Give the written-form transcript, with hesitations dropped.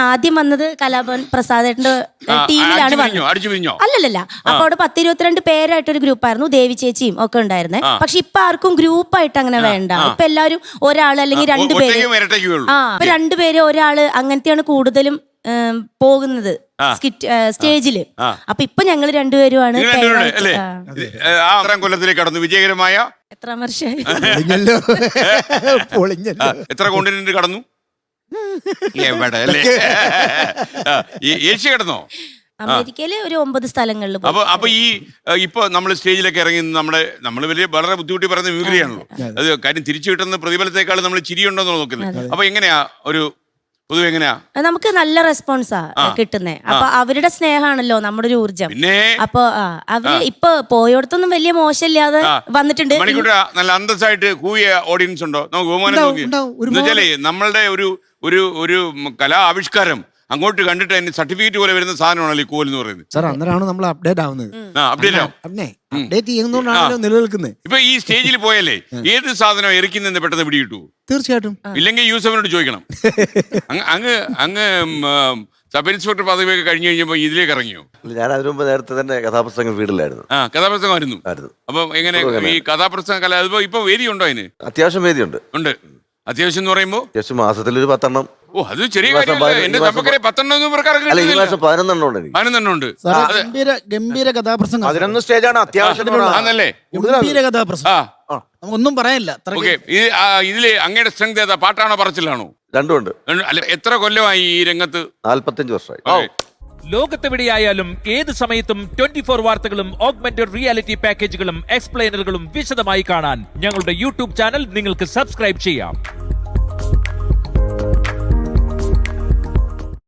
ആദ്യം വന്നത് കലാഭവൻ പ്രസാദേട്ടന്റെ ടീമിലാണ് വന്നത്. അല്ലല്ല, അപ്പൊ അവിടെ 10-22 പേരായിട്ടൊരു ഗ്രൂപ്പായിരുന്നു. ദേവി ചേച്ചിയും ഒക്കെ ഉണ്ടായിരുന്നേ. പക്ഷെ ഇപ്പൊ ആർക്കും ഗ്രൂപ്പായിട്ട് അങ്ങനെ വേണ്ട. ഇപ്പൊ എല്ലാവരും ഒരാൾ അല്ലെങ്കിൽ 2 പേര്, ഇപ്പൊ 2 പേര് ഒരാള് അങ്ങനത്തെയാണ് കൂടുതലും പോകുന്നത് സ്റ്റേജില്. അപ്പൊ ഇപ്പൊ ഞങ്ങൾ 2 പേരുമാണ്. കൊല്ലത്തിലേക്ക് കടന്നു വിജയകരമായ എത്ര വർഷമായി? എത്ര കോണ്ടിനെന്റ് കടന്നു? എവിടെ അല്ലേ? ഏഷ്യ കടന്നോ? അമേരിക്കയില് ഒരു 9 സ്ഥലങ്ങളിൽ. അപ്പൊ ഈ ഇപ്പൊ നമ്മൾ സ്റ്റേജിലൊക്കെ ഇറങ്ങി നമ്മൾ വളരെ ബുദ്ധിമുട്ടി പറയുന്ന മിമിക്രിയാണല്ലോ. അത് കാര്യം തിരിച്ചു കിട്ടുന്ന പ്രതിഫലത്തെക്കാളും നമ്മൾ ചിരിയുണ്ടോന്ന് നോക്കുന്നത്. അപ്പൊ എങ്ങനെയാ ഒരു പൊതുവെ എങ്ങനെയാ? നമുക്ക് നല്ല റെസ്പോൺസാ കിട്ടുന്നേ. അപ്പൊ അവരുടെ സ്നേഹമാണല്ലോ നമ്മുടെ ഒരു ഊർജം. അപ്പൊ അവര് ഇപ്പൊ പോയോടത്തൊന്നും വലിയ മോശമില്ലാതെ വന്നിട്ടുണ്ട്. നല്ല അന്തസ്സായിട്ട് കൂവിയ ഓഡിയൻസ് ഉണ്ടോ? നമുക്ക് ബഹുമാനം. നമ്മളുടെ ഒരു കലാ ആവിഷ്കാരം അങ്ങോട്ട് കണ്ടിട്ട് അതിന് സർട്ടിഫിക്കറ്റ് പോലെ വരുന്ന സാധനമാണല്ലോ ഈ കോൽ എന്ന് പറയുന്നത്. സാർ അന്നേരമാണ് നമ്മൾ അപ്ഡേറ്റ് ആവുന്നത്. അപ്ഡേറ്റ് ചെയ്യുന്നതുകൊണ്ടാണല്ലോ നിലനിൽക്കുന്നത്. ഇപ്പൊ ഈ സ്റ്റേജിൽ പോയല്ലേ ഏത് സാധനം എറിക്കുന്നതെന്ന് പെട്ടെന്ന് പിടികിട്ടു? തീർച്ചയായിട്ടും. ഇല്ലെങ്കിൽ യൂസഫിനോട് ചോദിക്കണം. അങ്ങ് സബ് ഇൻസ്പെക്ടർ പദവിയൊക്കെ കഴിഞ്ഞു കഴിഞ്ഞപ്പോ ഇതിലേക്ക് ഇറങ്ങിയോ? ഞാൻ അതിനു മുമ്പ് നേരത്തെ തന്നെ കഥാപ്രസംഗം ഫീൽഡിലായിരുന്നു. കഥാപ്രസംഗമായിരുന്നു. അപ്പൊ എങ്ങനെ ഈ കഥാപ്രസംഗ കല ഇപ്പൊ വേദിയുണ്ടോ അതിന്? അത്യാവശ്യം വേദിയുണ്ട്. ഉണ്ട്. അത്യാവശ്യം എന്ന് പറയുമ്പോ മാസത്തിൽ ഒരു 10 എണ്ണം. ഓ, അത് ചെറിയ കാര്യമല്ല. എന്റെ നമുക്കറിയാം 10 എണ്ണം 11 ഉണ്ട്. 11 ഉണ്ട്. ഗംഭീര കഥാപ്രസംഗം. 11 സ്റ്റേജാണ് അത്യാവശ്യം. ഗംഭീര കഥാപ്രസംഗം. നമുക്കൊന്നും പറയാനില്ല. ഇതില് അങ്ങയുടെ സ്ട്രെങ്ത് ഏതാ? പാട്ടാണോ പറച്ചിലാണോ? രണ്ടുമുണ്ട്. അല്ല, എത്ര കൊല്ലമായി ഈ രംഗത്ത്? 45 വർഷമായി. ലോകത്തെവിടെയായാലും ഏത് സമയത്തും 24 വാർത്തകളും ഓഗ്മെന്റഡ് റിയാലിറ്റി പാക്കേജുകളും എക്സ്പ്ലെയിനറുകളും വിശദമായി കാണാൻ ഞങ്ങളുടെ യൂട്യൂബ് ചാനൽ നിങ്ങൾക്ക് സബ്സ്ക്രൈബ് ചെയ്യാം.